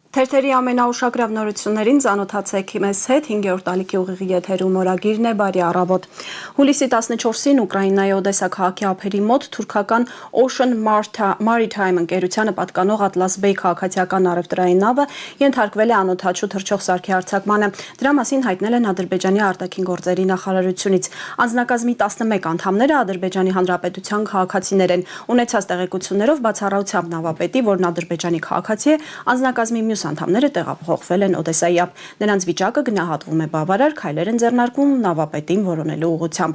Թերթերի ամենաուշագրավ նորություններին ծանոթացեք մեզ հետ 5-րդ ալիքի ուղիղի եթերում օրագիրն է բարի առավոտ։ Հուլիսի 14-ին Ուկրաինայի Օդեսա քաղաքի ափերի մոտ թուրքական Ocean Maritime ընկերությանը պատկանող Atlas Bay քաղաքացիական առևտրային նավը ենթարկվել է անօդաչու թռչող սարքի արձակմանը։ Դրա մասին հայտնել են Ադրբեջանի արտաքին գործերի նախարարությունից։ Անձնակազմի 11 անդամները Ադրբեջանի Հանրապետության քաղաքացիներ են։ Ունեցած տեղեկություններով բացառությամբ նավապետի, որն Ադրբեջանի քաղաքացի է, անձնակազմի մյուս անդամները տեղափոխվել են Օդեսայի ափ։ Նրանց վիճակը գնահատվում է բավարար, քայլեր են ձեռնարկվում նավապետին որոնելու ուղղությամբ։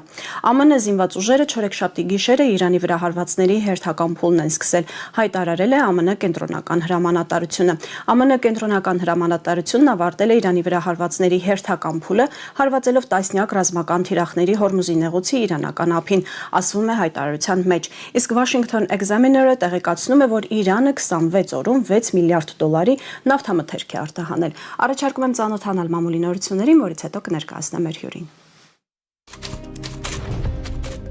ԱՄՆ զինված ուժերը չորեքշաբթի գիշերը Իրանի վրա հարվածների հերթական փուլն են սկսել, հայտարարել է ԱՄՆ կենտրոնական հրամանատարությունը։ ԱՄՆ կենտրոնական հրամանատարությունն ավարտել է Իրանի վրա հարվածների հերթական փուլը, հարվածելով տասնյակ ռազմական թիրախների Հորմուզի նեղուցի իրանական ափին, ասվում է հայտարարության մեջ։ Իսկ Washington Examiner-ը տեղեկացնում է, որ Իրանը 26 օրում $6 միլիարդ նավթամթերք է արտահանել։ Առաջարկում եմ ծանոթանալ մամուլի նորություններին, որից հետո կներկայացնեմ մեր հյուրին։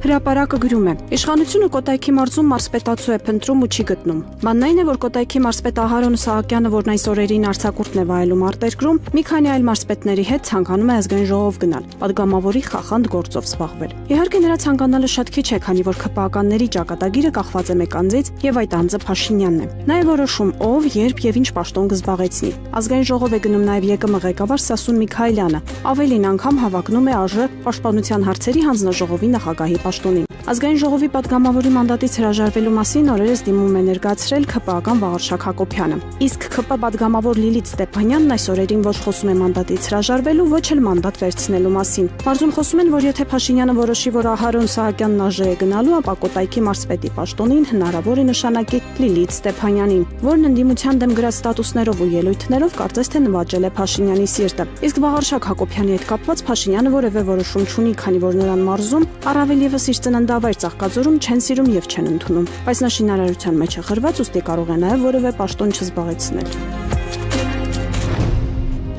Հրապարակը գրում է. Իշխանությունը Կոտայքի մարզում մարզպետացու է փնտրում ու չի գտնում։ Բանն այն է, որ Կոտայքի մարզպետ Ահարոն Սահակյանը, որն այս օրերին արձակուրդն է վայելում արտերկրում, մի քանի այլ մարզպետների հետ ցանկանում է ազգային ժողով գնալ, падգամավորի խախանդ գործով զբաղվել։ Իհարկե նրա ցանկանալը շատ քիչ է, քանի որ ՔՊԱ-ականների ճակատագիրը կախված է մեկ անձից, եւ այդ անձը Փաշինյանն է։ Նա է որոշում ով, երբ եւ ինչ պաշտոն կզբաղեցնի։ Ազգային ժողով է գնում նաեւ ԵԿՄ ղեկավար Սասուն Միքայելյանը։ Ավելին անգամ հավակնում է ԱԺ պաշտպանության հարցերի հանձնաժողովի նախագահի պաշտոնին։ Ազգային ժողովի падգամավորի մանդատից հրաժարվելու մասին օրերս դիմում է ներկայացրել ՔՊԱ-ական Վաղարշակ Հակոբյանը։ Իսկ ՔՊ падգամավոր Լիլիթ Ստեփանյանն այս օրերին ոչ խոսում է մանդատից հրաժարվելու, ոչ էլ մանդատ վերցնելու մասին։ Մարզում խոսում են, որ եթե Փաշինյանը որոշի, որ Ահարոն Սահակյանն ԱԺ է գնալու, ապա Կոտայքի մարզպետի պաշտոնին հնարավոր է նշանակի Լիլիթ Ստեփանյանին, որն ընդդիմության դեմ գրած ստատուսներով ու ելույթներով կարծես թե նվաճել է Փաշինյանի սիրտը։ Իսկ Վաղարշակ Հակոբյանի հետ կապված Փաշինյանը որևէ որոշում չունի, քանի որ նրան մարզում առավել եւս իր ծննդավայր Ծաղկաձորում չեն սիրում եւ չեն ընդունում, բայց նա շինարարության մեջ է խրված, ուստի կարող է նաեւ որևէ պաշտոն չզբաղեցնել։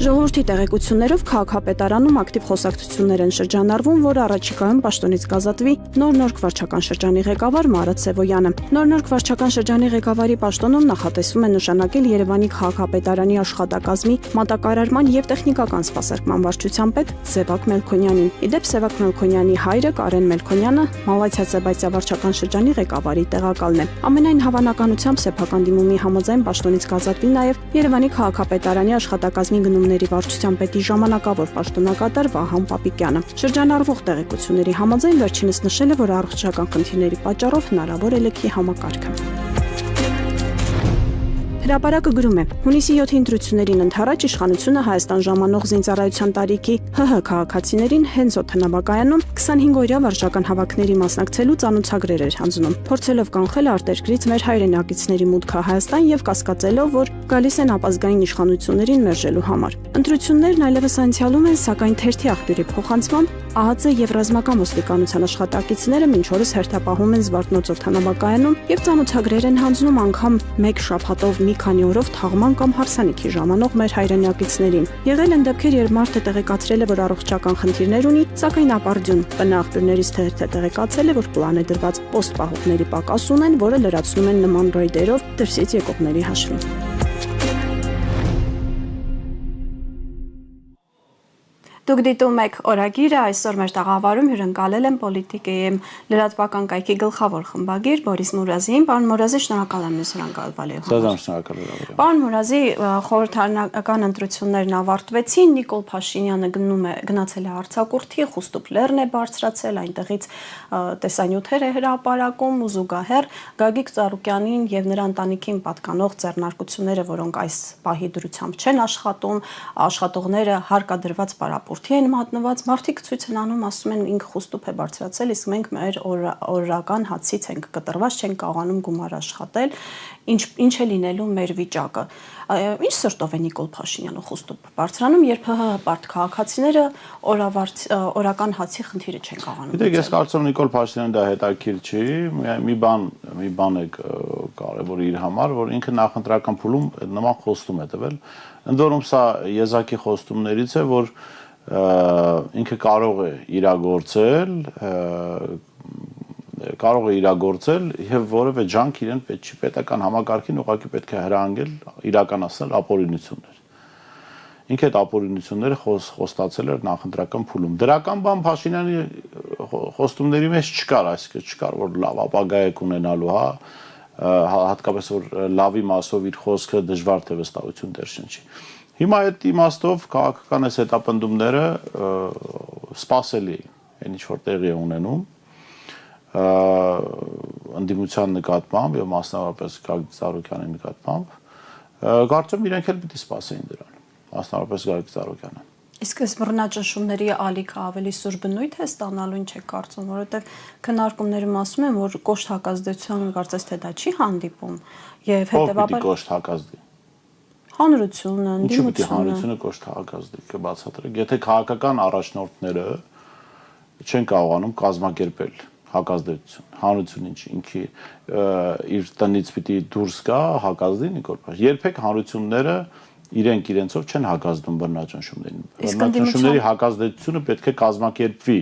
Ժողովրդի տեղեկություններով քաղաքապետարանում ակտիվ խոսակցություններ են շրջանառվում, որ առաջիկայում պաշտոնից կազատվի Նոր-Նորք վարչական շրջանի ղեկավար Մարատ Սևոյանը։ Նոր-Նորք վարչական շրջանի ղեկավարի պաշտոնում նախատեսվում է նշանակել Երևանի քաղաքապետարանի աշխատակազմի մատակարարման եւ տեխնիկական սպասարկման վարչության պետ Սևակ Մելքոնյանին։ Իդեպ Սևակ Մելքոնյանի հայրը Կարեն Մելքոնյանը Մալաթիա Սեբաստիա վարչական շրջանի ղեկավարի տեղակալն է։ Ամենայն հավանականությամբ սեփական դիմումի համաձայն պաշտոնից կազատվի նաեւ Երևանի քաղաքապետարանի աշխատակազմի գնումների վարչության պետի ժամանակավոր պաշտոնակատար Վահան Պապիկյանը։ Շրջանառվող տեղեկությունների համաձայն վերջինս նշել է, որ առողջական խնդիրների պատճառով հնարավոր է լքի համակարգը։ Հրապարակը գրում է. Հունիսի 7-ի ընտրություններին ընդառաջ իշխանությունը Հայաստան ժամանող զինծառայության տարիքի ՀՀ քաղաքացիներին հենց օդանավակայանում 25-օրյա վարչական հավաքների մասնակցելու ծանոթագրեր էր հանձնում, փորձելով կանխել արտերկրից մեր հայրենակիցների մուտքը Հայաստան եւ կասկածելով, որ գալիս են ապազգային իշխանություններին մերժելու համար։ Ընտրություններն այլևս անցյալում են, սակայն թերթի աղբյուրի փոխանցմամբ ԱԱԾ եւ ռազմական ոստիկանության աշխատակիցները մինչ օրս հերթապահում են Զվարթնոց օդանավակայանում եւ ծանոթագրեր են հանձնում անգամ մեկ շաբաթով մի քանի օրով թաղման կամ հարսանիքի ժամանող մեր հայրենակիցներին։ Եղել են դեպքեր, երբ մարդը տեղեկացրել է, որ առողջական խնդիրներ ունի, սակայն ապարդյուն տնախբյուրներից թերթը տեղեկացել է, որ պլան է դրված պոստպահողների պակաս ունեն, որը լրացնում են նման ռեյդերով դրսից եկողների հաշվին։ Դուք դիտում եք օրագիրը, այսօր մեր տաղավարում հյուրընկալել եմ պոլիտիկայի լրատվական կայքի գլխավոր խմբագիր Բորիս Մուրազին։ Պարոն Մուրազի, շնորհակալ եմ ինձ հյուրընկալվելու համար։ Պարոն Մուրազի, խորհրդարանական ընտրություններն ավարտվեցին, Նիկոլ Փաշինյանը գնացել է արձակուրդի, խուստուկ լեռն է բարձրացել, այնտեղից տեսանյութեր է հրապարակում ու զուգահեռ Գագիկ Ծառուկյանին եւ նրա ընտանիքին պատկանող ձեռնարկությունները, որոնք այս պահի դրությամբ չեն աշխատում, աշխատողները հարկադրված պարապորթի են մատնված, մարդիկ ցույց են անում, ասում են ինքը խուստուկ է բարձրացել, իսկ մենք մեր օրական հացից ենք կտրված, չենք կարողանում գումար աշխատել, ինչ է լինելու մեր վիճակը։ Ինչ սրտով է Նիկոլ Փաշինյանը խուստուկ բարձրանում, երբ ՀՀ պարտ քաղաքացիները օրական հացի խնդիրը չեն կարողանում։ Գիտեք, ես կարծում եմ Նիկոլ Փաշինյանը դա հետաքրքիր չի, մի բան է կարևոր իր համար, որ ինքը նախընտրական փուլում նման խոստում է տվել։ Ընդ որում սա եզակի խոստումներից է, որ ինքը կարող է իրագործել կարող է իրագործել եւ որևէ ջանք իրեն պետք չի պետական համակարգին ուղղակի պետք է հրահանգել իրականացնել ապօրինություններ։ Ինքը այդ ապօրինությունները խոստացել էր նախընտրական փուլում։ Դրական բան Փաշինյանի խոստումների մեջ չկար, այսինքն չկար, որ լավ ապագա եք ունենալու, հատկապես որ լավի մասով իր խոսքը դժվար թե վստահություն դեր շնչի։ Հիմա այդ իմաստով քաղաքական այս հետապնդումները սպասելի են, ինչ որ տեղի է ունենում ընդդիմության նկատմամբ եւ մասնավորապես Գագիկ Ծառուկյանի նկատմամբ, կարծում իրենք էլ պիտի սպասեին դրան, մասնավորապես Գագիկ Ծառուկյանը։ Իսկ այս բռնաճնշումների ալիքը ավելի սուր բնույթ է ստանալու, ինչ եք կարծում, որովհետև քննարկումներում ասում են, որ կոշտ հակազդեցության կարծես թե դա չի հանդիպում եւ հետեւաբար կոշտ հակազդի։ Հանրությունը, ընդդիմությունը։ Ինչու՞ պիտի հանրությունը կոշտ հակազդի կբացատրեք, եթե քաղաքական առաջնորդները չեն կարողանում կազմակերպել հակազդեցություն, հանրությունը ինքի իր տնից պիտի դուրս գա հակազդի Նիկոլ Փաշինյանը։ Երբեք հանրությունները իրենք իրենցով չեն հակազդում բռնաճնշումներին։ Բռնաճնշումների հակազդեցությունը պետք է կազմակերպվի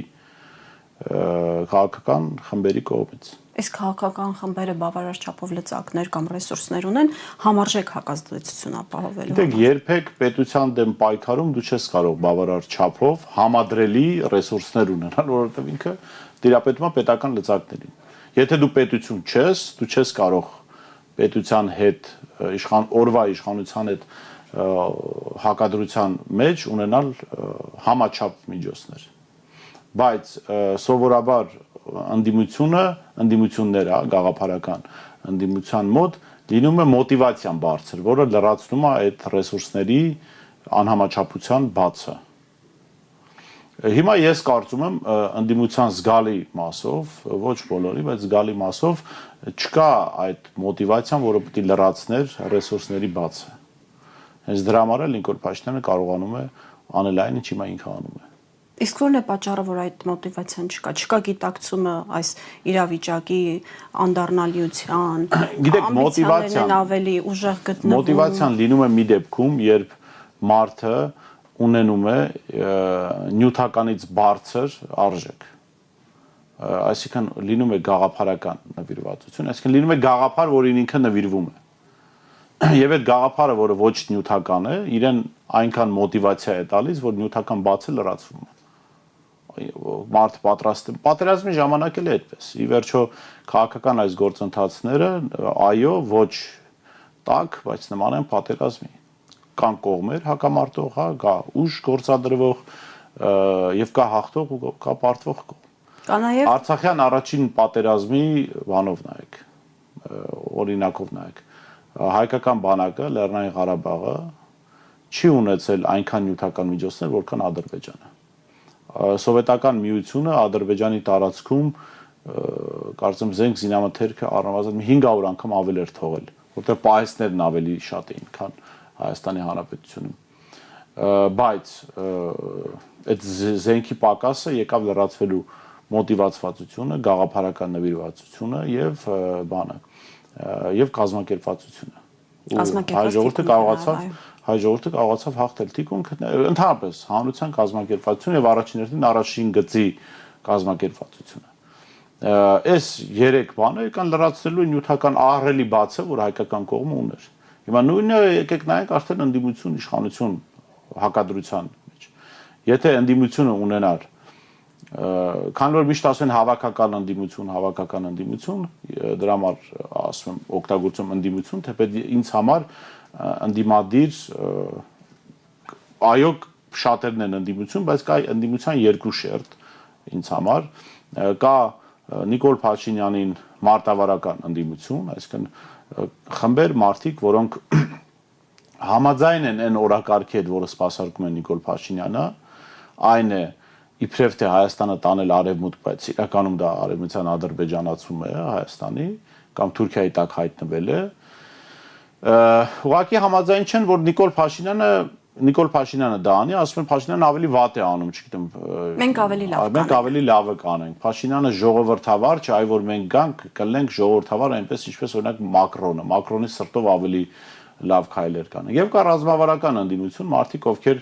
քաղաքական խմբերի կողմից։ Իսկ քաղաքական խմբերը բավարար չափով լծակներ կամ ռեսուրսներ ունեն համարժեք հակազդեցություն ապահովելու։ Գիտեք, երբեք պետության դեմ պայքարում դու չես կարող բավարար չափով համադրելի ռեսուրսներ ունենալ, որովհետև ինքը տիրապետում է պետական լծակներին։ Եթե դու պետություն չես, դու չես կարող պետության հետ օրվա իշխանության հետ հակադրության մեջ ունենալ համաչափ միջոցներ։ Բայց սովորաբար ընդդիմությունները, գաղափարական ընդդիմության մոտ լինում է մոտիվացիան բարձր, որը լրացնում է այդ ռեսուրսների անհամաչափության բացը։ Հիմա ես կարծում եմ ընդդիմության զգալի մասով, ոչ բոլորի, բայց զգալի մասով չկա այդ մոտիվացիան, որը պետք է լրացներ ռեսուրսների բացը։ Հենց դրա համար էլ Նիկոլ Փաշինյանը կարողանում է անել այն, ինչ հիմա ինքը անում է։ Իսկ ո՞րն է պատճառը, որ այդ մոտիվացիան չկա։ Չկա գիտակցումը այս իրավիճակի անդառնալիության, գիտեք, մոտիվացիան ավելի ուժեղ գտնվում։ Մոտիվացիան լինում է մի դեպքում, երբ մարդը ունենում է նյութականից բարձր արժեք։ Այսինքն լինում է գաղափարական նվիրվածություն, այսինքն լինում է գաղափար, որին ինքը նվիրվում է։ Եվ այդ գաղափարը, որը ոչ նյութական է, իրեն այնքան մոտիվացիա է տալիս, որ նյութական բացը լրացվում է։ Մարդ պատերազմի ժամանակ էլ է այդպես։ Ի վերջո քաղաքական այս գործընթացները այո, ոչ տաք, բայց նման են պատերազմի։ Կան կողմեր հակամարտող, կա ուժ գործադրվող եւ կա հաղթող ու կա պարտվող կողմ։ Կա նաեւ Արցախյան առաջին պատերազմի բանով նայեք, օրինակով նայեք։ Հայկական բանակը Լեռնային Ղարաբաղը չի ունեցել այնքան նյութական միջոցներ, որքան Ադրբեջանը։ Սովետական միությունը Ադրբեջանի տարածքում կարծեմ զենք զինամթերքը առնվազն 500 անգամ ավել էր թողել, որտեղ պահեստներն ավելի շատ էին, քան Հայաստանի Հանրապետությունում։ Բայց այդ զենքի պակասը եկավ լրացվելու մոտիվացվածությունը, գաղափարական նվիրվածությունը եւ բանը եւ կազմակերպվածությունը։ Հայ ժողովուրդը կարողացավ հաղթել թիկունքը, ընդհանրապես հանրության կազմակերպվածությունը եւ առաջին հերթին առաջին գծի կազմակերպվածությունը։ Այս երեք բանը եկան լրացնելու նյութական ահռելի բացը, որ հայկական կողմը ուներ։ Հիմա նույնը եկեք նայենք արդեն ընդդիմություն իշխանություն հակադրության մեջ։ Եթե ընդդիմությունը ունենար քանի որ միշտ ասում են հավաքական ընդդիմություն, դրա համար ասում եմ օգտագործում ընդդիմություն, թեպետ ինձ համար ընդդիմադիր այո շատերն են ընդդիմություն, բայց կա ընդդիմության երկու շերտ ինձ համար, կա Նիկոլ Փաշինյանին մարտավարական ընդդիմություն, այսինքն խմբեր մարդիկ, որոնք համաձայն են այն օրակարգի հետ, որը սպասարկում է Նիկոլ Փաշինյանը, այն է իբրև թե Հայաստանը տանել արևմուտք, բայց իրականում դա արևմտյան ադրբեջանացում է Հայաստանի կամ Թուրքիայի տակ հայտնվել է։ Ուղղակի համաձայն չեն, որ Նիկոլ Փաշինյանը դա անի, ասում են Փաշինյանը ավելի վատ է անում, չգիտեմ։ Մենք ավելի լավը կանենք։ Փաշինյանը ժողովրդավար չէ, այ որ մենք գանք կլենք ժողովրդավար, այնպես ինչպես օրինակ Մակրոնի սրտով ավելի լավ քայլեր կանենք։ Եվ կա ռազմավարական ընդդիմություն, մարդիկ, ովքեր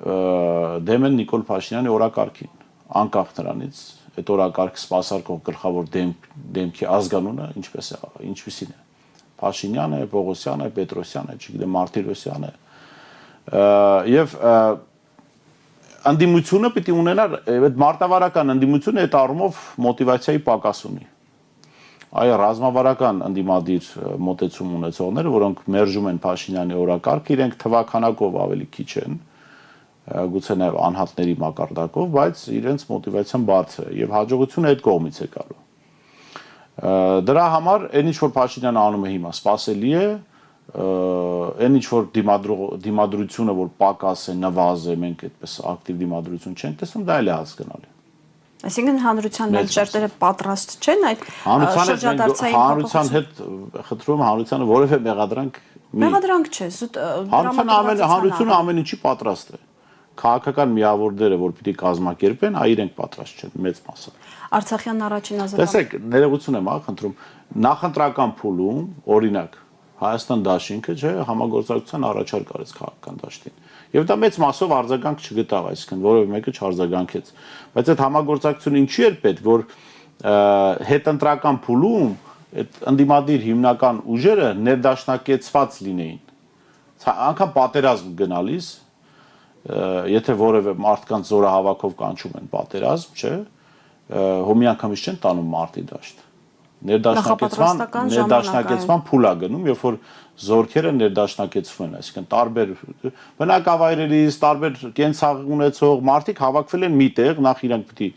դեմ են Նիկոլ Փաշինյանի օրակարգին, անկախ նրանից, այդ օրակարգ սպասարկող գլխավոր դեմքի ազգանունը ինչպեսին է։ Փաշինյանը, Պողոսյանը, Պետրոսյանը, չգիտեմ, Մարտիրոսյանը։ Եվ անդիմությունը պիտի ունենար այդ մարտավարական անդիմությունը այդ առումով մոտիվացիայի պակաս ունի։ Այ ռազմավարական անդիմադիր մոտեցում ունեցողները, որոնք մերժում են Փաշինյանի օրակարգը, իրենք թվականակով ավելի քիչ են, գուցե նաև անհատների մակարդակով, բայց իրենց մոտիվացիան բարձր է եւ հաջողությունը այդ կողմից է գալու։ Դրա համար այն ինչ որ Փաշինյանը անում է հիմա սпасելի է, այն ինչ որ դիմադրությունը որ պակաս է, նվազ է, մենք այդպես ակտիվ դիմադրություն չենք տեսնում, դա էլ է հասկանալի։ Այսինքն հանրության մեջ շերտերը պատրաստ չեն այդ շրջադարձային հանրության հետ խնդրում հանրությանը որևէ մեղադրանք չէ, հանրությունը ամեն ինչի պատրաստ է։ Քաղաքական միավորները, որ պիտի կազմակերպեն, այ իրենք պատրաստ չեն մեծ մասը։ Արցախյան առաջին ազատամարտի։ Տեսեք, ներողություն եմ, խնդրում, նախընտրական փուլում, օրինակ, Հայաստան դաշինքը, չէ, համագործակցության առաջարկ արեց քաղաքական դաշտին։ Եվ դա մեծ մասով արձագանք չգտավ, այսինքն որևէ մեկը չարձագանքեց։ Բայց այդ համագործակցությունը ինչի էր պետք, որ հետընտրական փուլում այդ ընդդիմադիր հիմնական ուժերը ներդաշնակեցված լինեին։ Անկամ պատերազմ գնալիս, եթե որևէ մարդկանց զորահավաքով կանչում են պատերազմ, չէ, հոմի անգամից չեն տանում մարտի դաշտ։ Ներդաշնակեցման փուլ է գնում, երբ որ զորքերը ներդաշնակեցվում են, այսինքն տարբեր բնակավայրերից, տարբեր կենցաղ ունեցող մարդիկ հավաքվել են միտեղ, նախ իրանք պիտի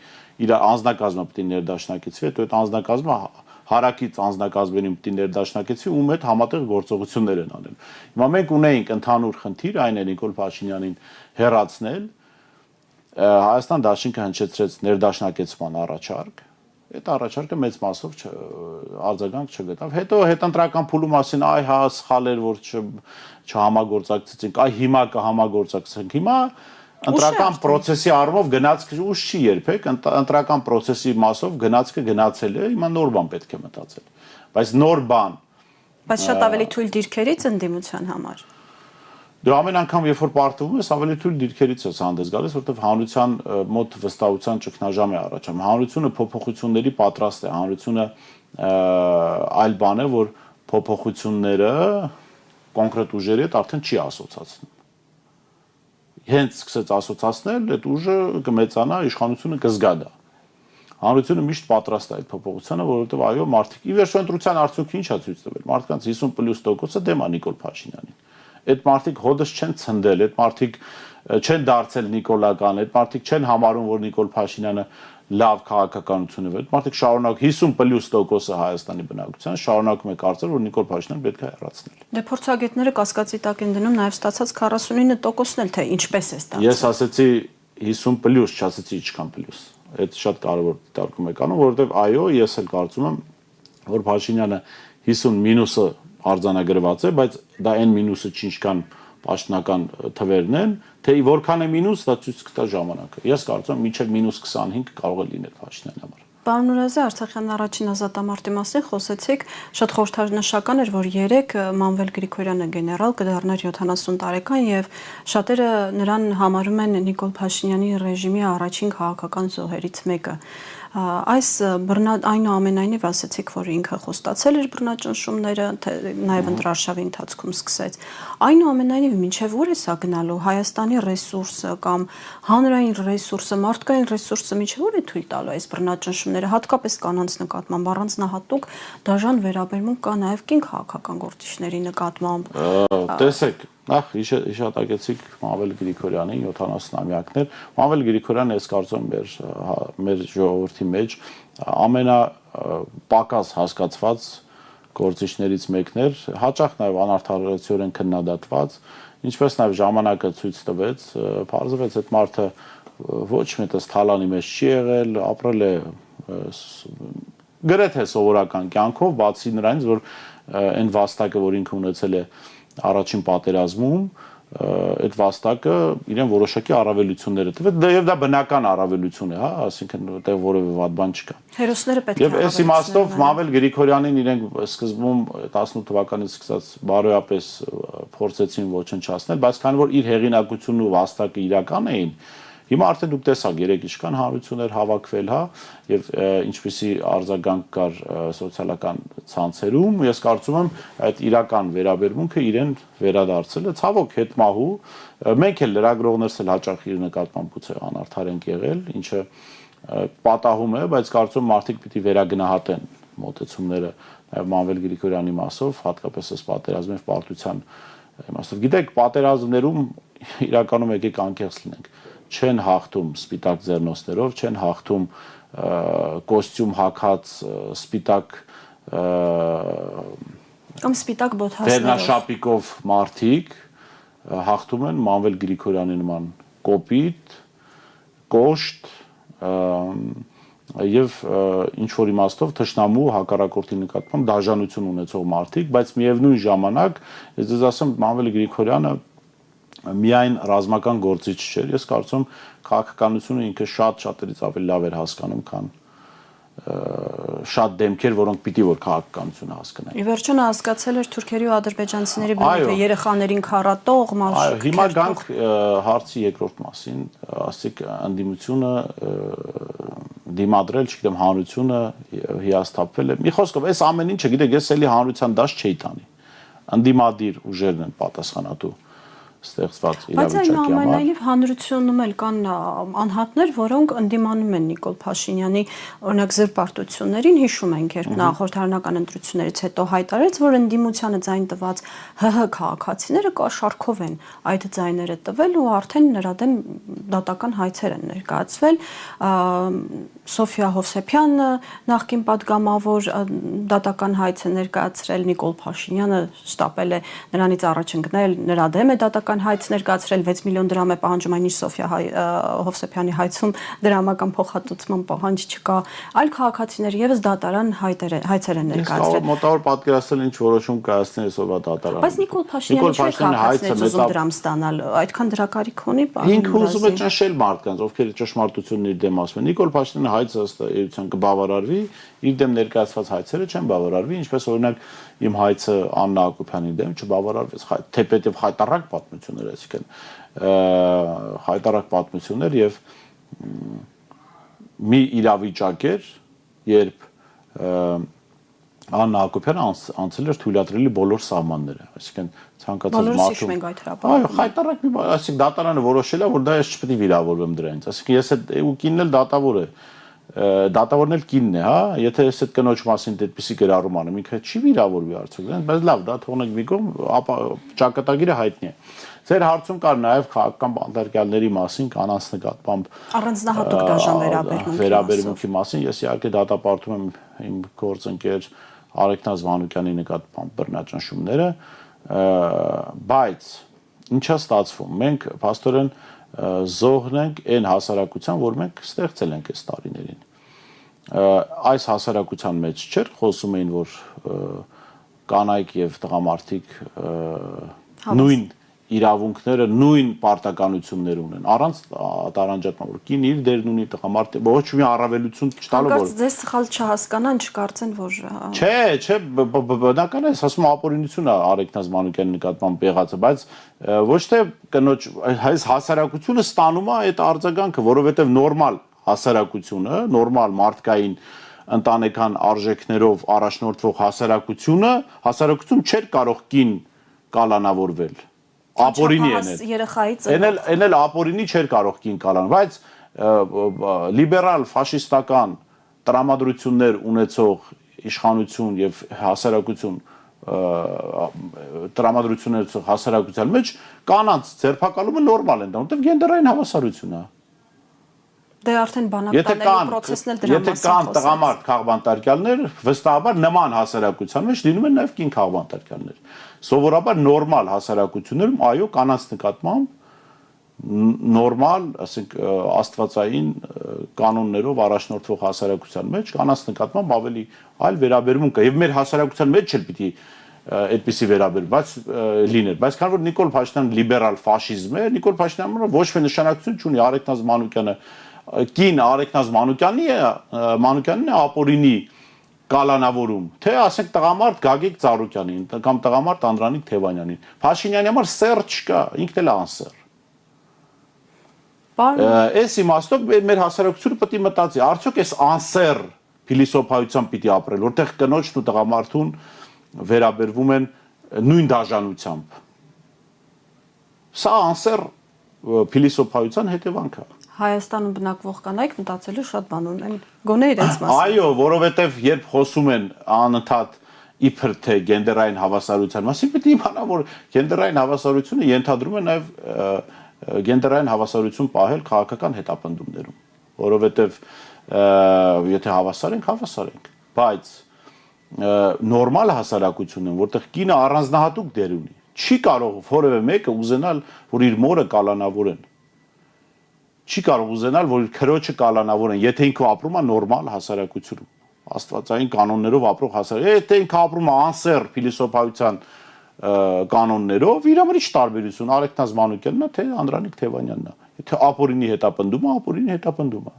իր անձնակազմը պիտի ներդաշնակեցվի, հետո այդ անձնակազմը հարակից անձնակազմերին պիտի ներդաշնակեցվի, ում հետ համատեղ գործողություններ են անել։ Հիմա մենք ունեինք ընդհանուր խնդիր, այն է Նիկոլ Փաշինյանին հեռացնել, Հայաստան դաշինքը հնչեցրեց ներդաշնակեցման առաջարկ, այդ առաջարկը մեծ մասով արձագանք չգտավ։ Հետո հետընտրական փուլում ասին, այ հա սխալ էր, որ չհամագործակցեցինք, այ հիմա կհամագործակցենք։ Հիմա ընտրական process-ի առումով գնացքը ուշ չի երբեք, ընտրական process-ի մասով գնացքը գնացել է, հիմա նոր բան պետք է մտածել։ Բայց նոր բան։ Բայց շատ ավելի թույլ դիրքերից ընդդիմության համար։ Դու ամեն անգամ երբ որ պարտվում ես, ավելի թույլ դիրքերից ես հանդես գալիս, որովհետև հանրության մոտ վստահության ճգնաժամ է առաջանում։ Հանրությունը փոփոխությունների պատրաստ է, հանրությունը այլ բան է, որ փոփոխությունները կոնկրետ ուժերի հետ արդեն չի ասոցացնում։ Հենց սկսեց ասոցացնել, այդ ուժը կմեծանա, իշխանությունը կզգա դա։ Հանրությունը միշտ պատրաստ է այդ փոփոխությանը, որովհետև այո, մարդիկ ի վերջո ընտրության արդյունքը ինչ է ցույց տվել։ Մարդկանց 50+% դեմ է Նիկոլ Փաշինյանին։ Այդ մարդիկ հոդս չեն ցնդել, այդ մարդիկ չեն դարձել նիկոլական, այդ մարդիկ չեն համարում, որ Նիկոլ Փաշինյանը լավ քաղաքականություն է, այդ մարդիկ շարունակ 50+% Հայաստանի բնակության շարունակում է կարծել, որ Նիկոլ Փաշինյանը պետք է հեռացնել։ Դե փորձագետները կասկածի տակ են դնում նաև ստացած 49%-ն էլ թե ինչպես է ստացել։ Ես ասացի 50+, չասեցի ինչքան պլյուս։ Այդ շատ կարևոր դիտարկում եք անում, որովհետև այո, ես էլ կարծում եմ, որ Փաշինյանը 50- արձանագրված է, բայց դա այն մինուսը չի ինչքան պաշտոնական թվերն են, թե որքան է մինուս, դա ցույց կտա ժամանակը։ Ես կարծում եմ մինչև -25 կարող է լինել Փաշինյանի համար։ Պարոն Նուրազե, Արցախյան առաջին ազատամարտի մասին խոսեցիք, շատ խորհրդանշական էր, որ երեկ Մանվել Գրիգորյանը գեներալ կդառներ 70 տարեկան եւ շատերը նրան համարում են Նիկոլ Փաշինյանի ռեժիմի առաջին քաղաքական զոհերից մեկը։ Այս այնուամենայնիվ ասացիք, որ ինքը խոստացել էր բռնաճնշումները, նաև ընտրարշավի ընթացքում սկսեց։ Այնուամենայնիվ մինչև ուր է սա գնալու Հայաստանի ռեսուրսը կամ հանրային ռեսուրսը, մարդկային ռեսուրսը մինչև ուր է թույլ տալու այս բռնաճնշումները, հատկապես կանանց նկատմամբ, առանձնահատուկ դաժան վերաբերմունք կա նաև կին քաղաքական գործիչների նկատմամբ։ Տեսեք, նախ հիշատակեցիք Մանվել Գրիգորյանի 70-ամյակներ։ Մանվել Գրիգորյանը ես կարծում եմ մեր ժողովրդի մեջ ամենապակաս հասկացված գործիչներից մեկն էր, հաճախ նաև անարդարացիորեն քննադատված, ինչպես նաև ժամանակը ցույց տվեց, պարզվեց այդ մարդը ոչ միտես թալանի մեջ չի եղել, ապրել է գրեթե սովորական կյանքով, բացի նրանից, որ այն վաստակը, որ ինքը ունեցել է առաջին պատերազմում, այդ վաստակը իրեն որոշակի առավելություններ է տվել, եւ դա բնական առավելություն է, հա, ասինքն այդտեղ որևէ վատ բան չկա։ Հերոսները պետք է Եվ այս իմաստով Մանվել Գրիգորյանին իրենք սկզբում 18 թվականից սկսած բարոյապես փորձեցին ոչնչացնել, բայց քանի որ իր հեղինակությունն ու վաստակը իրական էին, Հիմա արդեն դուք տեսաք երեք ինչքան հանրություններ հավաքվել, հա, եւ ինչպիսի արձագանք կար սոցիալական ցանցերում, ես կարծում եմ այդ իրական վերաբերմունքը իրեն վերադարձել է, ցավոք հետմահու, մենք էլ լրագրողներս էլ հաճախ իր նկատմամբ գուցե անարդար ենք եղել, ինչը պատահում է, բայց կարծում եմ մարդիկ պիտի վերագնահատեն մոտեցումները նաև Մանվել Գրիգորյանի մասով, հատկապես այս պատերազմի եւ պարտության իմաստով։ Գիտեք, պատերազմներում իրականում եկեք անկեղծ լինենք, չեն հաղթում սպիտակ ձեռնոցներով, չեն հաղթում կոստյում հագած սպիտակ կամ սպիտակ բոթասներով վերնաշապիկով մարդիկ, հաղթում են Մանվել Գրիգորյանի նման կոպիտ, կոշտ եւ ինչ որ իմաստով թշնամու հակառակորդի նկատմամբ դաժանություն ունեցող մարդիկ, բայց միևնույն ժամանակ ես ձեզ ասեմ Մանվել Գրիգորյանը միայն ռազմական գործիչ չէր, ես կարծում քաղաքականությունը ինքը շատերից ավելի լավ էր հասկանում, քան շատ դեմքեր, որոնք պիտի որ քաղաքականությունը հասկանան։ Ի վերջո նա հասկացել էր թուրքերի ու ադրբեջանցիների բնույթը, երեխաներին քարատող, Այո, հիմա գանք հարցի երկրորդ մասին, ասիկ ընդդիմությունը դիմադրել, չգիտեմ, հանրությունը հիասթափվել է։ Մի խոսքով, այս ամեն ինչը, գիտեք, ես էլի հանրության դաշտ չէի տանի։ Ընդդիմադիր ուժերն են պատասխանատու ստեղծված իրավիճակի համար։ Բայց այնուամենայնիվ հանրությունում էլ կան անհատներ, որոնք ընդդիմանում են Նիկոլ Փաշինյանի օրինակ զրպարտություններին, հիշում ենք, երբ նախորդ հանրական ընտրություններից հետո հայտարարեց, որ ընդդիմությանը ձայն տված ՀՀ քաղաքացիները կաշառքով են այդ ձայները տվել ու արդեն նրա դեմ դատական հայցեր են ներկայացվել։ Սոֆիա Հովսեփյանը նախկին պատգամավոր դատական հայց է ներկայացրել, Նիկոլ Փաշինյանը շտապել է նրանից առաջ ընկնել, նրա դեմ է դատական հայց ներկայացրել, 6 միլիոն դրամ է պահանջում, այնիշ Սոֆիա Հովսեփյանի հայցում դրամական փոխհատուցման պահանջ չկա, այլ քաղաքացիներ եւս դատարան հայցեր են ներկայացրել։ Մոտավոր պատկերացնել ինչ որոշում կայացնել այսօրվա դատարանը։ Բայց Նիկոլ Փաշինյանը հայցը ուզում դրամ ստանալ, այդքան դրա կարիք ունի։ Ինքը ուզում է ճնշել մարդկանց, ովքեր ճշմարտությունն իր դեմ ասում են։ Նիկոլ Փաշինյանը հայցը ըստ էության կբավարարվի, իր դեմ ներկայացված հայցերը չեն բավարարվի, ինչպես օրինակ իմ հայցը Աննա Հակոբյանի դեմ չբավարարվեց, թեպետև խայտառակ պատմություններ, այսինքն խայտառակ պատմություններ եւ մի իրավիճակ էր, երբ Աննա Հակոբյանը անցել էր թույլատրելի բոլոր սահմանները, այսինքն ցանկացած մարդու։ Այո, խայտառակ մի բան, այսինքն դատարանը որոշել է, որ դա ես չպետք է վիրավորվեմ դրանից, այսինքն ես այդ ու կինն էլ դատավոր է, դատավորն էլ կինն է, հա, եթե ես այդ կնոջ մասին այդպիսի գրառում անեմ, ինքը չի վիրավորվի արդյոք, բայց լավ, դա թողնենք մի կողմ, ապա ճակատագիրը հայտնի է։ Ձեր հարցում կար նաև քաղաքական բանտարկյալների մասին, կանանց նկատմամբ առանձնահատուկ դաշան վերաբերմունքի մասին, ես իհարկե դատապարտում եմ իմ գործընկեր Արեգնազ Մանուկյանի նկատմամբ բռնաճնշումները, բայց ինչա ստացվում, մենք փաստորեն զոհն ենք այն հասարակության, որ մենք ստեղծել ենք այս տարիներին։ Այս հասարակության մեջ չէր, խոսում էին, որ կանայք եւ տղամարդիկ նույն իրավունքները, նույն պարտականություններ ունեն, առանց տարանջատման, որ կին իր դերն ունի, տղամարդը ոչ մի առավելություն չտալով, որ ձեզ սխալ չհասկանան, չկարծեն, որ Չէ, բնական է, ասում ապօրինություն է Արեգնազ Մանուկյանի նկատմամբ եղածը, բայց ոչ թե կնոջ այս հասարակությունը ստանում է այդ արձագանքը, որովհետև նորմալ հասարակությունը, նորմալ մարդկային ընտանեկան արժեքներով առաջնորդվող հասարակություն չէր կարող կին կալանավորվել։ Ապօրինի են էլ ապօրինի չէր կարող կին կալան, բայց լիբերալ ֆաշիստական տրամադրություններ ունեցող իշխանություն եւ հասարակություն տրամադրություններ ունեցող հասարակության մեջ կանանց ձերբակալումը նորմալ է, որովհետեւ գենդերային հավասարություն է։ Դե արդեն բանակցային process-ն էլ դրա մասին խոսում։ Եթե կան տղամարդ քաղբանտարկյալներ, վստահաբար նման հասարակության մեջ լինում են նաև կին քաղբանտարկյալներ։ Սովորաբար նորմալ հասարակություններում այո կանանց նկատմամբ նորմալ, ասենք աստվածային կանոններով առաջնորդվող հասարակության մեջ կանանց նկատմամբ ավելի այլ վերաբերմունք կա եւ մեր հասարակության մեջ էլ պիտի այդպիսի վերաբերված լիներ, բայց քանի որ Նիկոլ Փաշինյանը լիբերալ ֆաշիզմ է, Նիկոլ Փաշինյանը ոչ մի նշանակություն չունի Արեգնազ Մանուկյանը կին Արեգնազ Մանուկյանն է ապօրինի կալանավորում, թե ասենք տղամարդ Գագիկ Ծառուկյանին կամ տղամարդ Անդրանիկ Թևանյանին։ Փաշինյանի համար սեր չկա, ինքն էլ անսեր։ Այս իմաստով մեր հասարակությունը պետք է մտածի, արդյոք այս անսեր փիլիսոփայությամբ պիտի ապրել, որտեղ կնոջն ու տղամարդուն վերաբերվում են նույն դաժանությամբ։ Սա անսեր փիլիսոփայության հետևանք է։ Հայաստանում բնակվող կանայք մտածելու շատ բան ունեն, գոնե իրենց մասին։ Այո, որովհետև երբ խոսում են անընդհատ իբր թե գենդերային հավասարության մասին, պետք է իմանա, որ գենդերային հավասարությունը ենթադրում է նաև գենդերային հավասարություն պահել քաղաքական հետապնդումներում, որովհետև եթե հավասար ենք, բայց նորմալ հասարակությունն, որտեղ կինը առանձնահատուկ դեր ունի, չի կարող որևէ մեկը ուզենալ, որ իր մորը կալանավորեն։ Չի կարող ուզենալ, որ իր քրոջը կալանավորեն, եթե ինքը ապրում է նորմալ հասարակությունում, աստվածային կանոններով ապրող հասարակություն, եթե ինքը ապրում է անսեր փիլիսոփայության կանոններով, իր համար ինչ տարբերություն, Արեգնազ Մանուկյանն է, թե Անդրանիկ Թևանյանն է։ Եթե ապօրինի հետապնդում է, ապօրինի հետապնդում է։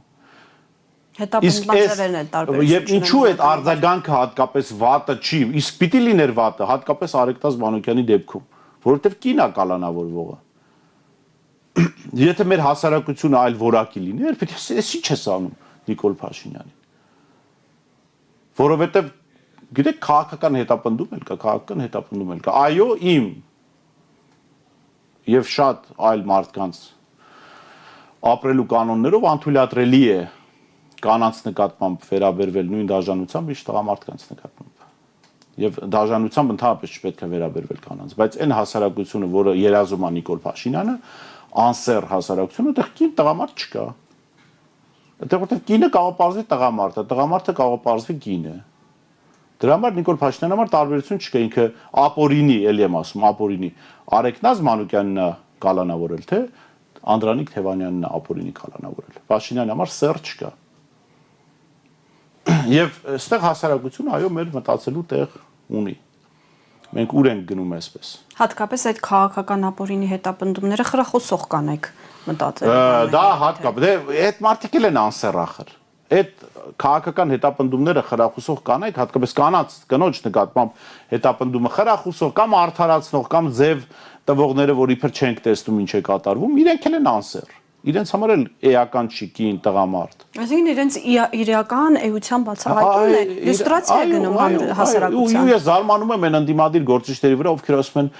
Հետապնդվածերն են տարբերություն։ Եվ ինչու այդ արձագանքը հատկապես վատը չի, իսկ պիտի լիներ վատը, հատկապես Արեգնազ Մանուկյանի դեպքում, որովհետև կին է կալանավորվողը։ Եթե մեր հասարակությունը այլ որակի լիներ, պետք է էս ինչ է անում Նիկոլ Փաշինյանին։ Որովհետև գիտեք, քաղաքական հետապնդում էլ կա, այո, իմ եւ շատ այլ մարդկանց ապրելու կանոններով անթույլատրելի է կանանց նկատմամբ վերաբերվել նույն դաժանությամբ, ինչ տղամարդկանց նկատմամբ։ Եվ դաժանությամբ ընդհանրապես չպետք է վերաբերվել կանանց, բայց այն հասարակությունը, որը երազում է Նիկոլ Փաշինյանը, անսեր հասարակությունը, այդտեղ կին տղամարդ չկա։ Այդտեղ որտեղ կինը կարող է պարզվի տղամարդը, տղամարդը կարող է պարզվի կինը։ Դրա համար Նիկոլ Փաշինյանի համար տարբերություն չկա, ինքը ապօրինի, էլի եմ ասում, ապօրինի Արեգնազ Մանուկյանն է կալանավորել, թե Անդրանիկ Թևանյանն է ապօրինի կալանավորել։ Փաշինյանի համար սեր չկա։ Եվ այստեղ հասարակությունը այո մեր մտածելու տեղ ունի։ Մենք ուր ենք գնում այսպես։ Հատկապես այդ քաղաքական ապօրինի հետապնդումները խրախուսող կանեք մտածել։ Դա հատկապես, այդ մարդիկ էլ են անսեր ախր։ Այդ քաղաքական հետապնդումները խրախուսող կանայք, հատկապես կանանց կնոջ նկատմամբ հետապնդումը խրախուսող կամ արդարացնող կամ ձև տվողները, որ իբր չենք տեսնում ինչ է կատարվում, իրենք էլ են անսեր։ Իրենց համար էլ էական չի կին տղամարդ։ Այսինքն իրենց իրական էության բացահայտումն է, իլյուստրացիա է գնում հասարակության։ Ես զարմանում եմ այն ընդդիմադիր գործիչների վրա, ովքեր ասում են,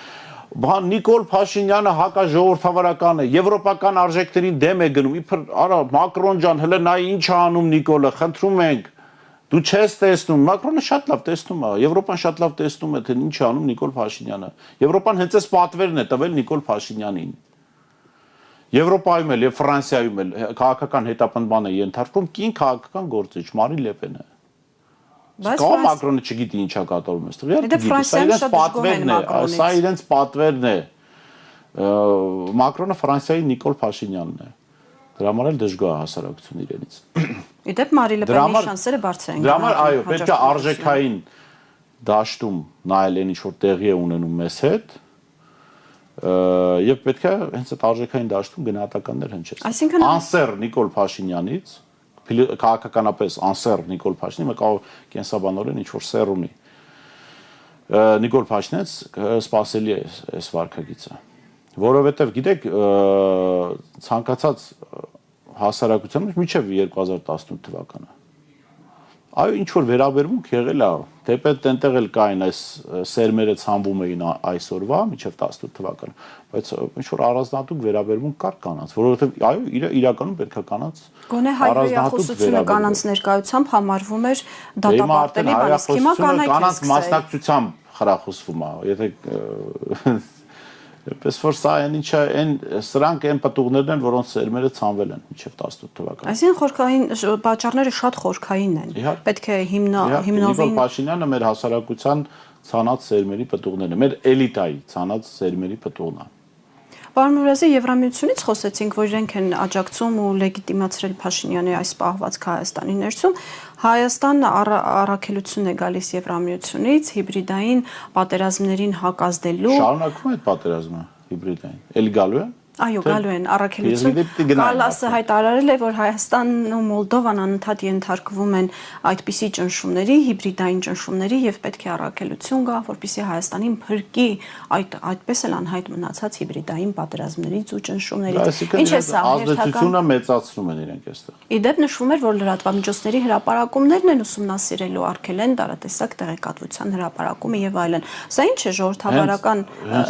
բան Նիկոլ Փաշինյանը հակաժողովրդավարական է, եվրոպական արժեքներին դեմ է գնում, իբր արա Մակրոն ջան, հələ նայ ինչ է անում Նիկոլը, խնդրում ենք, դու չես տեսնում, Մակրոնը շատ լավ տեսնում է, Եվրոպան շատ լավ տեսնում է, թե ինչ է անում Նիկոլ Փաշինյանը։ Եվրոպան հենց այս պատվերն է տվել Նիկոլ Փաշինյանին։ Եվրոպայում էլ եւ Ֆրանսիայում էլ քաղաքական հետապնդման է ենթարկվում կին քաղաքական գործիչ Մարին Լեպենը։ Բայց Մակրոնը չգիտի ինչա կատարում այստեղ։ Սա իրենց պատվերն է։ Մակրոնը Ֆրանսիայի Նիկոլ Փաշինյանն է։ Դրա համար էլ դժգոհ է հասարակությունը իրենից։ Իդեպ Մարի Լեպենի շանսերը բարձր են։ Դրա համար այո, պետք է արժեքային դաշտում նայել այն ինչ որ տեղի է ունենում մեզ հետ։ Եվ պետք է հենց այդ արժեքային դաշտում գնահատականներ հնչեցնել։ Անսեր Նիկոլ Փաշինյանից, քաղաքականապես անսեր Նիկոլ Փաշինյանը կարող կենսաբանորեն ինչ որ սեր ունի։ Նիկոլ Փաշինյանից սպասելի է այս վարքագիծը, որովհետև գիտեք ցանկացած հասարակության մինչև 2018 թվականը այո ինչ որ վերաբերմունք եղել է, թեպետ այնտեղ էլ կային այս սերմերը ցանվում էին այսօրվա մինչև 18 թվականը, բայց ինչ որ առանձնահատուկ վերաբերմունք կար կանանց, որովհետև այո իրականում պետք է կանանց գոնե հայրենիախոսությունը կանանց ներկայությամբ համարվում էր դատապարտելի բան, իսկ հիմա կանանց մասնակցությամբ խրախուսվում է, եթե Պես որ սա այն ինչա սրանք այն պատուղներն են, որոնց սերմերը ցանվել են մինչև 18 թվականը։ Այսինքն խորքային պատճառները շատ խորքային են։ Պետք է հիմնովին Նիկոլ Փաշինյանը մեր հասարակության ցանած սերմերի պատուղներն են, մեր էլիտայի ցանած սերմերի պատուղն է։ Պարոն Մուրազի, Եվրամիությունից խոսեցինք, որ իրենք են աջակցում ու լեգիտիմացրել Փաշինյանի այս պահվածքը Հայաստանի ներսում։ Հայաստանը առաքելություն է գալիս Եվրամիությունից հիբրիդային պատերազմներին հակազդելու։ Շարունակվում է այդ պատերազմը հիբրիդային։ Էլ գալու է։ Այո, գալու են առաքելություն։ Կալասը հայտարարել է, որ Հայաստանն ու Մոլդովան անընդհատ ենթարկվում են այդպիսի ճնշումների, հիբրիդային ճնշումների եւ պետք է առաքելություն գա, որպեսզի Հայաստանին փրկի այդպես էլ անհայտ մնացած հիբրիդային պատերազմներից ու ճնշումներից։ Ինչ է սա ազդեցությունը մեծացնում են իրենք այստեղ։ Իդեպ նշվում էր, որ լրատվամիջոցների հրապարակումներն են ուսումնասիրելու, արգելեն տարատեսակ տեղեկատվության հրապարակումը եւ այլն։ Սա ինչ է ժողովրդավարական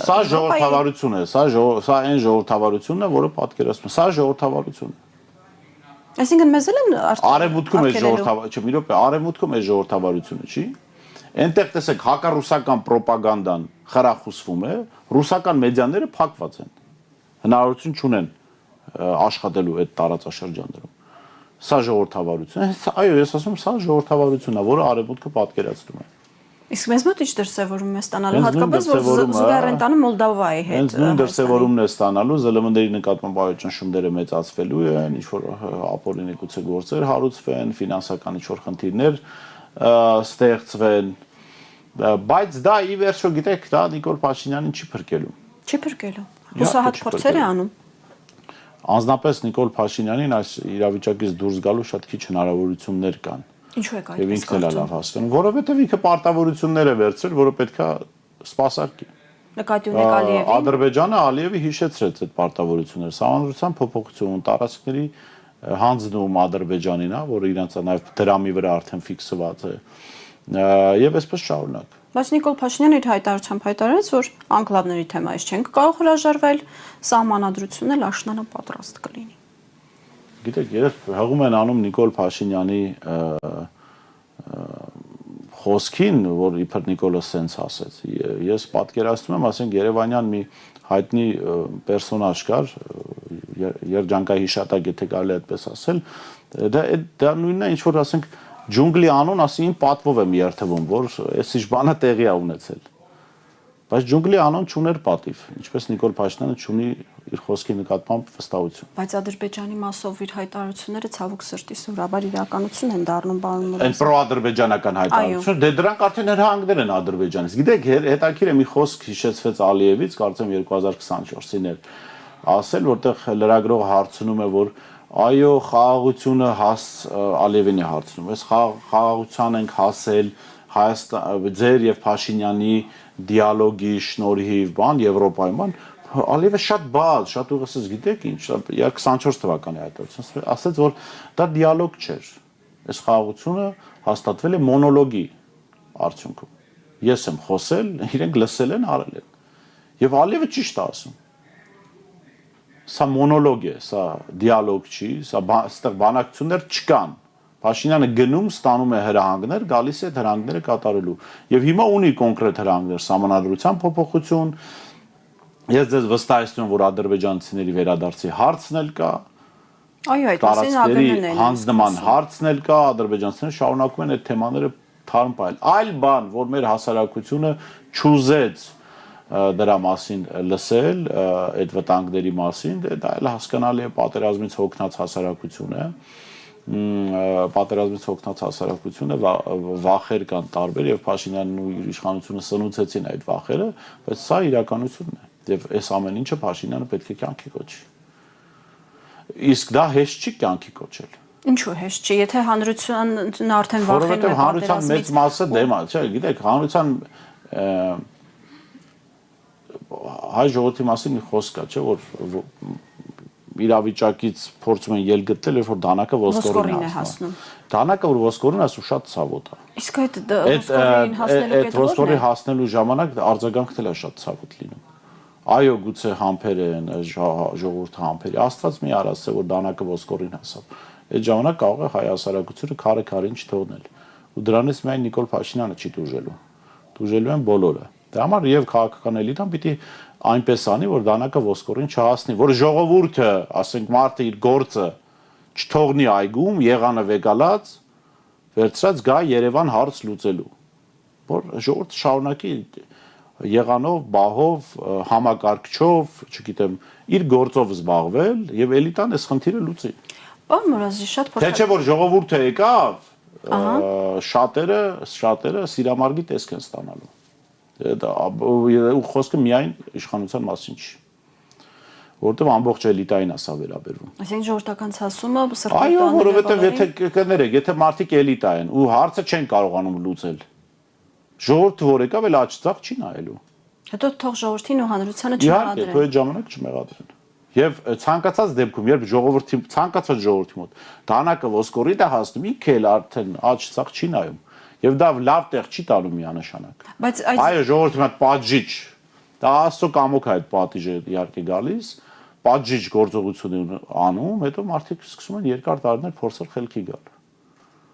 Սա ժողովրդավարություն է, սա այն ժողովրդավարությունն է, որը պատկերացնում է։ Սա ժողովրդավարություն է։ Այսինքն մեզ էլ են արևմուտքում է ժողովրդավարությունը, մի րոպե, արևմուտքում է ժողովրդավարությունը, չի։ Այնտեղ տեսեք հակառուսական ռոպագանդան խրախուսվում է, ռուսական մեդիաները փակված են։ Հնարավորություն չունեն աշխատելու այդ տարածաշրջաններում։ Սա ժողովրդավարություն է։ Այո, ես ասում եմ, սա ժողովրդավարությունն է, որը արևմուտքը պատկերացնում է։ Իսկ մեզ մոտ ինչ դրսևորում է ստանալու, հատկապես որ զուգահեռ են տանում Մոլդովայի հետ։ Հենց նույն դրսևորումն է ստանալու, ԶԼՄ-ների նկատմամբ այո ճնշումները մեծացվելու են, ինչ որ ապօրինի գուցե գործեր հարուցվեն, ֆինանսական ինչ որ խնդիրներ ստեղծվեն, բայց դա ի վերջո գիտեք, դա Նիկոլ Փաշինյանին չի փրկելու։ Չի փրկելու։ Հուսահատ փորձեր է անում։ Անձնապես Նիկոլ Փաշինյանին այս իրավիճակից դուրս գալու շատ քիչ հնարավորություններ կան։ Ինչու եք այդպես կարծում։ Եվ ինքն էլ լավ հասկանում, որովհետև ինքը պարտավորություններ է վերցրել, որը պետքա սպասարկի։ Նկատի ունեք Ալիևին։ Ադրբեջանը Ալիևի հիշեցրեց այդ պարտավորությունները։ Սահմանադրության փոփոխություն, տարածքների հանձնում Ադրբեջանին, որը իրանց նաև դրամի վրա արդեն ֆիքսված է։ Եվ այսպես շարունակ։ Բայց Նիկոլ Փաշինյանը իր հայտարարությամբ հայտարարեց, որ անկլավների թեմայից չենք կարող հրաժարվել, սահմանադրությունն էլ աշնանը պատրաստ կլինի։ Գիտեք, երբ հղում են անում Նիկոլ Փաշինյանի խոսքին, որ իբր Նիկոլը սենց ասեց, ես պատկերացնում եմ, ասենք Երևանյան մի հայտնի պերսոնաժ կար, երջանկահիշատակ, եթե կարելի է այդպես ասել, դա նույնն է, ինչ որ ասենք ջունգլի անուն, ասին պատվով եմ երթվում, որ այս ինչ բանը տեղի է ունեցել։ Բայց ջունգլի անուն չուներ պատիվ, ինչպես Նիկոլ Փաշինյանը չունի իր խոսքի նկատմամբ վստահություն։ Բայց Ադրբեջանի մասով իր հայտարարությունները ցավոք սրտի սովորաբար իրականություն են դառնում, պարոն Մուրադյան։ Այն պրոադրբեջանական հայտարարություն, դե դրանք արդեն հրահանգներ են Ադրբեջանից։ Գիտեք, հետաքրքիր է մի խոսք հիշեցվեց Ալիևից, կարծեմ 2024-ին էր ասել, որտեղ լրագրողը հարցնում է, որ այո, խաղաղությունը Ալիևին է հարցնում։ Այս խաղաղության ենք հասել Հայաստան ձեր եւ Փաշինյանի դիալոգի շնորհիվ բան Եվրոպայում Ալիևը շատ բաց, շատ ուղղակի գիտեք ինչ, 24 թվականի հայտարարություն ասաց, որ դա դիալոգ չէր։ Այս խաղաղությունը հաստատվել է մոնոլոգի արդյունքում։ Ես եմ խոսել, իրենք լսել են, արել են։ Եվ Ալիևը ճիշտ է ասում։ Սա մոնոլոգ է, սա դիալոգ չի, սա այստեղ բանակցություններ չկան։ Փաշինյանը գնում, ստանում է հրահանգներ, գալիս է հրահանգները կատարելու։ Եվ հիմա ունի կոնկրետ հրահանգներ, սահմանադրության փոփոխություն։ Ես ձեզ վստահեցնում եմ, որ ադրբեջանցիների վերադարձի հարցն էլ կա։ Այո, այդպեսին ԱԲՆ-ն է։ Հանձնման հարցն էլ կա, ադրբեջանցիները շարունակում են այդ թեմաները թարմ պահել։ Այլ բան, որ մեր հասարակությունը չուզեց դրա մասին լսել, այդ վտանգների մասին, դա էլ հասկանալի է, պատերազմից հոգնած հասարակություն է։ Պատերազմից հոգնած հասարակությունը վախեր կան տարբեր եւ Փաշինյանն ու իր իշխանությունը սնուցեցին այդ վախերը, բայց սա իրականությունն է եւ այս ամեն ինչը Փաշինյանը պետք է կյանքի կոչի։ Իսկ դա հեշտ չի կյանքի կոչել։ Ինչու հեշտ չի, եթե հանրությունն արդեն վախենում է պատերազմից։ Որովհետեւ հանրության մեծ մասը դեմ է, չէ՞, գիտեք, հանրության հայ ժողովրդի մասին մի խոսք կա, չէ՞, որ իրավիճակից փորձում են ելք գտնել, երբ որ դանակը ոսկորին է հասնում։ Դանակը որ ոսկորին ասում շատ ցավոտ է։ Իսկ այդ ոսկորին հասնելու կետը ոսկորի հասնելու ժամանակ արձագանքն էլ է շատ ցավոտ լինում։ Այո, գուցե համբեր են, ժողովուրդը համբերի։ Աստված մի արասը, որ դանակը ոսկորին հասավ։ Այդ ժամանակ կարող է հայ հասարակությունը քարը-քարին չթողնել։ Ու դրանից միայն Նիկոլ Փաշինյանը չի դուժելու։ Դուժելու են բոլորը։ Դա համար եւ քաղաքական էլիտան պիտի այնպես անի, որ դանակը ոսկորին չհասնի, որ ժողովուրդը, ասենք մարդը իր գործը չթողնի այգում, եղանը վեկալած, վերցրած գա Երևան հարց լուծելու, որ ժողովուրդը շարունակի եղանով, բահով, համակարգչով, չգիտեմ, իր գործով զբաղվել եւ էլիտան այս խնդիրը լուծի։ Պարոն Մուրադյան, շատ Թե չէ որ ժողովուրդը եկավ, շատերը սիրամարգի տեսք են ստանալու։ Ու խոսքը միայն իշխանության մասին չի, որովհետև ամբողջ էլիտային է սա վերաբերվում։ Այսինքն ժողովրդական ցասումը Այո, որովհետև եթե կներեք, եթե մարդիկ էլիտա են ու հարցը չեն կարողանում լուծել, ժողովուրդը որ եկավ, էլ աջ ծախ չի նայելու։ Հետո թող ժողովրդին ու հանրությանը Իհարկե, չմեղադրեն։ թող այդ ժամանակ չմեղադրեն։ Եվ ցանկացած դեպքում, երբ ժողովրդի ցանկացած ժողովրդի մոտ դանակը ոսկորիտ է հասնում, ինքը էլ արդեն աջ ծախ չի նայում։ Եվ դա լավ տեղ չի տանում միանշանակ։ Բայց Այո, ժողովրդի մոտ պատժիչ, դա աստծո կամոք է այդ պատիժը իհարկե գալիս, պատժիչ գործողություն անում, հետո մարդիկ սկսում են երկար տարիներ փորձել խելքի գալ։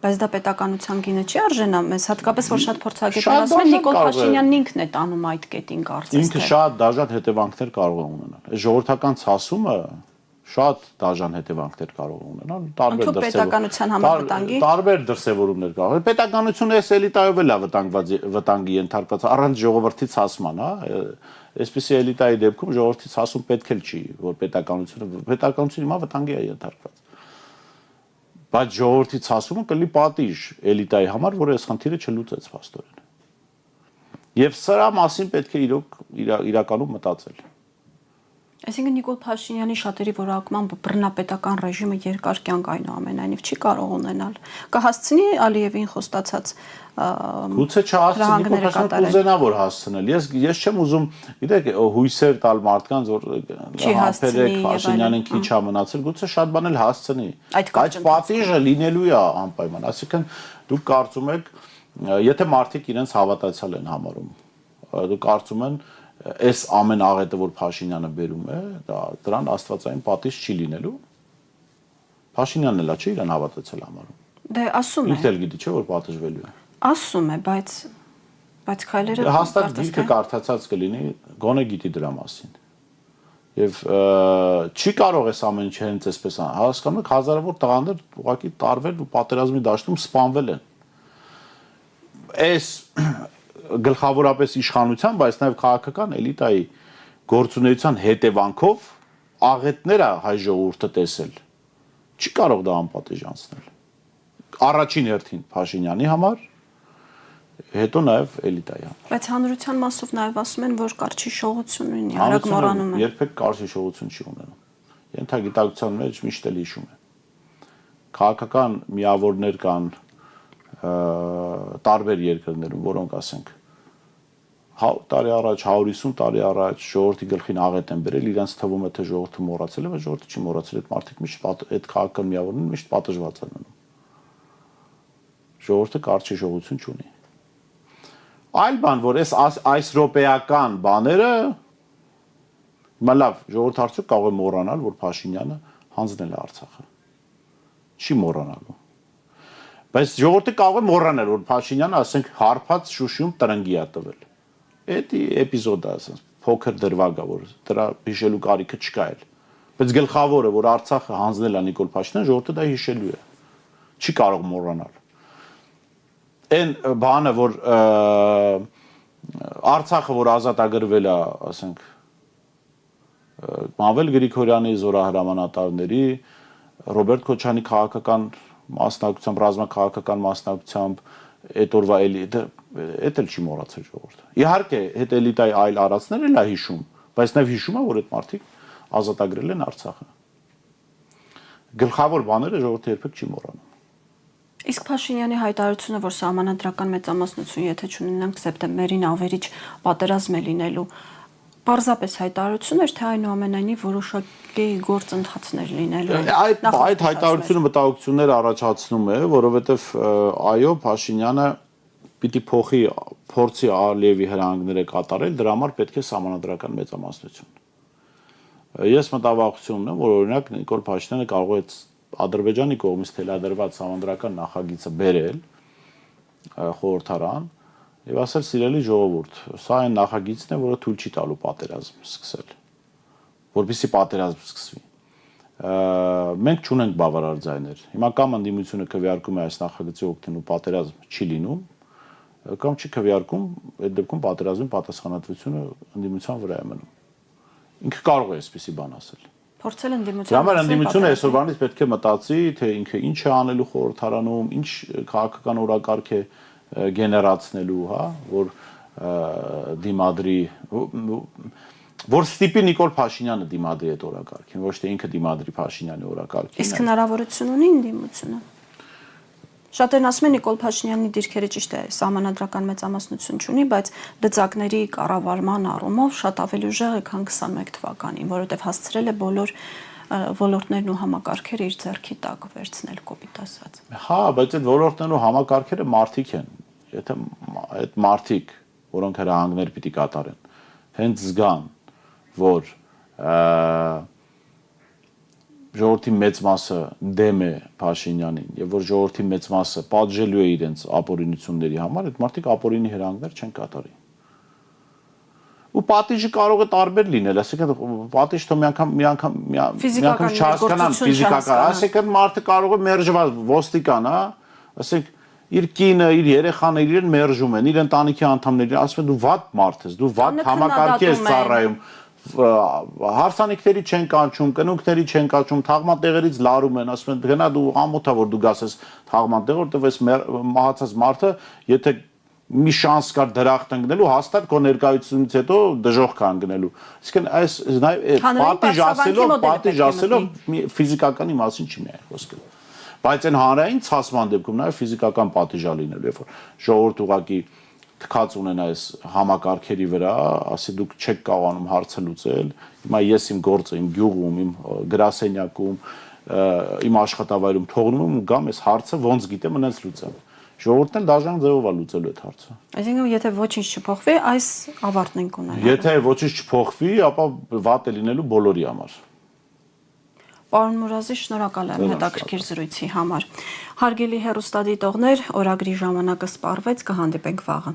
Բայց դա պետականության գինը չի արժենա, մեզ հատկապես որ շատ փորձագետներ ասում են Նիկոլ Փաշինյանն ինքն է տանում այդ կետին կարծես թե։ Ինքը շատ դաժան հետևանքներ կարող է ունենալ։ Այս ժողովրդական ցասումը շատ դաժան հետևանքներ կարող է ունենալ, տարբեր պետականության համար վտանգի։ Տարբեր դրսևորումներ կարող է։ Պետականությունը էս էլիտայով էլ է վտանգի ենթարկված առանց ժողովրդի ցասման, հա։ Այսպիսի էլիտայի դեպքում ժողովրդի ցասում պետք էլ չի, որ պետականությունը հիմա վտանգի է ենթարկված։ Բայց ժողովրդի ցասումը կլինի պատիժ էլիտայի համար, որը այս խնդիրը չլուծեց փաստորեն։ Եվ սրա մասին պետք է իրականում մտածել։ Այսինքն Նիկոլ Փաշինյանի շատերի որակմամբ բռնապետական ռեժիմը երկար կյանք այնուամենայնիվ չի կարող ունենալ։ Կհասցնի Ալիևին խոստացած Գուցե չհասցնի, Նիկոլ Փաշինյանը կուզենա որ հասցնել։ Ես չեմ ուզում, գիտեք, հույսեր տալ մարդկանց, որ համբերեք Փաշինյանին քիչ է մնացել, գուցե շատ բան էլ հասցնի։ Բայց պատիժը լինելու է անպայման։ Այսինքն դուք կարծում եք, եթե մարդիկ իրենց հավատացյալ են համարում, դուք կարծում են այս ամեն աղետը, որ Փաշինյանը բերում է, դրան աստվածային պատիժ չի լինելու։ Փաշինյանն էլ է, չէ, իրեն հավատացել համարում։ Դե ասում է։ Ինքն էլ գիտի, չէ, որ պատժվելու է։ Ասում է, բայց քայլերը հաստատ դիքը կարդացած կլինի, գոնե գիտի դրա մասին։ Եվ չի կարող այս ամեն ինչը հենց այսպես հասկանում եք, հազարավոր տղաներ ուղղակի տարվել ու պատերազմի դաշտում սպանվել են։ Այս գլխավորապես իշխանության, բայց նաև քաղաքական էլիտայի գործունեության հետևանքով աղետները հայ ժողովուրդը տեսել չի կարող դա անպատիժ անցնել։ Առաջին հերթին Փաշինյանի համար, հետո նաև էլիտայի համար։ Բայց հանրության մասով նաև ասում են, որ կարճիշողություն ունի, արագ մոռանում են։ Երբեք կարճիշողություն չի ունենում։ Ենթագիտակցության մեջ միշտ էլ հիշում է։ Քաղաքական միավորներ կան տարբեր երկրներում, որոնք ասենք 100 տարի առաջ, 150 տարի առաջ ժողովրդի գլխին աղետ են բերել, իրենց թվում է թե ժողովուրդը մոռացել է, բայց ժողովուրդը չի մոռացել, այդ մարդիկ միշտ այդ քաղաքական միավորներն միշտ պատժված են մնում։ Ժողովուրդը կարճիշողություն չունի։ Այլ բան, որ այս ռոպեական բաները հիմա լավ, ժողովուրդը արդյոք կարող է մոռանալ, որ Փաշինյանը հանձնել է Արցախը։ Չի մոռանալու։ Բայց ժողովուրդը կարող է մոռանել, որ Փաշինյանը, ասենք, հարբած Շուշիում տրնգի է տվել։ Էդի էպիզոդը, ասենք, փոքր դրվագ է, որ դրա հիշելու կարիքը չկա էլ։ Բայց գլխավորը, որ Արցախը հանձնել է Նիկոլ Փաշինյանը, ժողովուրդը դա հիշելու է։ Չի կարող մոռանալ։ Այն բանը, որ Արցախը, որ ազատագրվել է, ասենք, Մավել Գրիգորյանի զորահրամանատարների, Ռոբերտ Քոչյանի քաղաքական մասնակցությամբ, ռազմաքաղաքական մասնակցությամբ, այդ օրվա էդ էլ չի մոռացել ժողովուրդը։ Իհարկե, հետ էլիտայի այլ արածներ էլ է հիշում, բայց նաև հիշում է, որ այդ մարդիկ ազատագրել են Արցախը։ Գլխավոր բաները ժողովուրդը երբեք չի մոռանում։ Իսկ Փաշինյանի հայտարարությունը, որ սահմանադրական մեծամասնություն, եթե չունենանք սեպտեմբերին ավերիչ պատերազմ է լինելու, պարզապես հայտարարություն էր, թե այնուամենայնիվ որոշակի գործընթացներ լինելու են։ Այդ հայտարարությունը մտահոգություններ առաջացնում է, որովհետև այո, Փաշինյանը պիտի փորձի Ալիևի հրահանգները կատարել, դրա համար պետք է սահմանադրական մեծամասնություն։ Ես մտավախություն ունեմ, որ օրինակ Նիկոլ Փաշինյանը կարող է Ադրբեջանի կողմից թելադրված սահմանադրական նախագիծը բերել խորհրդարան եւ ասել սիրելի ժողովուրդ, սա այն նախագիծն է, որը թույլ չի տալու պատերազմ սկսել, որպեսզի պատերազմ սկսվի։ Մենք չունենք բավարար ձայներ։ Հիմա կամ ընդդիմությունը քվեարկում է այս նախագծի օգտին ու պատերազմ չի լինում, կամ չի քվեարկում, այդ դեպքում պատերազմի պատասխանատվությունը ընդդիմության վրա է մնում։ Ինքը կարող է այսպիսի բան ասել։ Փորձել ընդդիմության։ Դրա համար ընդդիմությունը այսօրվանից պետք է մտածի, թե ինքը ինչ է անելու խորհրդարանում, ինչ քաղաքական օրակարգ է գեներացնելու, հա, որ դիմադրի որ ստիպի Նիկոլ Փաշինյանը դիմադրի այդ օրակարգին, ոչ թե ինքը դիմադրի Փաշինյանի օրակարգին։ Իսկ հնարավորություն ունի ընդդիմությունը։ Շատերն ասում են Նիկոլ Փաշինյանի դիրքերը ճիշտ է, սահմանադրական մեծամասնություն չունի, բայց լծակների կառավարման առումով շատ ավելի ուժեղ է, քան 21 թվականին, որովհետև հասցրել է բոլոր ոլորտներն ու համակարգերը իր ձեռքի տակ վերցնել, կոպիտ ասած։ Հա, բայց այդ ոլորտներն ու համակարգերը մարդիկ են։ Եթե այդ մարդիկ, որոնք հրահանգներ պիտի կատարեն, հենց զգան, որ ժողովրդի մեծ մասը դեմ է Փաշինյանին եւ որ ժողովրդի մեծ մասը պատժելու է իրենց ապօրինությունների համար, այդ մարդիկ ապօրինի հրահանգներ չեն կատարի։ Ու պատիժը կարող է տարբեր լինել, ասենք պատիժ թող մի անգամ չհասկանան ֆիզիկական, ասենք մարդը կարող է մերժված ոստիկան, հա, ասենք իր կինը, իր երեխաները իրեն մերժում են, իր ընտանիքի անդամները, ասում են դու վատ մարդ ես, դու վատ համակարգի ես ծառայում, հարսանիքների չեն կանչում, կնունքների չեն կանչում, թաղմանտեղերից լարում են, ասում են գնա դու ամոթա որ դու գաս ես թաղմանտեղ, որտեվ այս մահացած մարդը, եթե մի շանս կար դրախտ ընկնելու, հաստատ քո ներկայությունից հետո դժոխք կան գնելու։ Իսկն այս պատիժ ասելով ֆիզիկականի մասին չի միայն խոսքը։ Բայց այն հանրային ցասման դեպքում նաև ֆիզիկական պատիժա լինելու, երբ որ ժողովուրդ ուղակի թքած ունենա այս համակարգերի վրա, ասի դուք չեք կարողանում հարցը լուծել, հիմա ես իմ գործը, իմ գյուղում, իմ գրասենյակում, իմ աշխատավայրում թողնում եմ ու գամ այս հարցը ոնց գիտեմ այնց լուծեմ։ Ժողովուրդն էլ դաժան ձևով է լուծելու այդ հարցը։ Այսինքն եթե ոչինչ չփոխվի, այս ավարտն ենք ունենալու։ Եթե ոչինչ չփոխվի, ապա վատ է լինելու բոլորի համար։ Պարոն Մուրազի, շնորհակալ եմ հետաքրքիր զրույցի համար։ Հարգելի հեռուստադիտողներ, օրագրի ժամանակը սպառվեց, կհանդիպենք վաղը։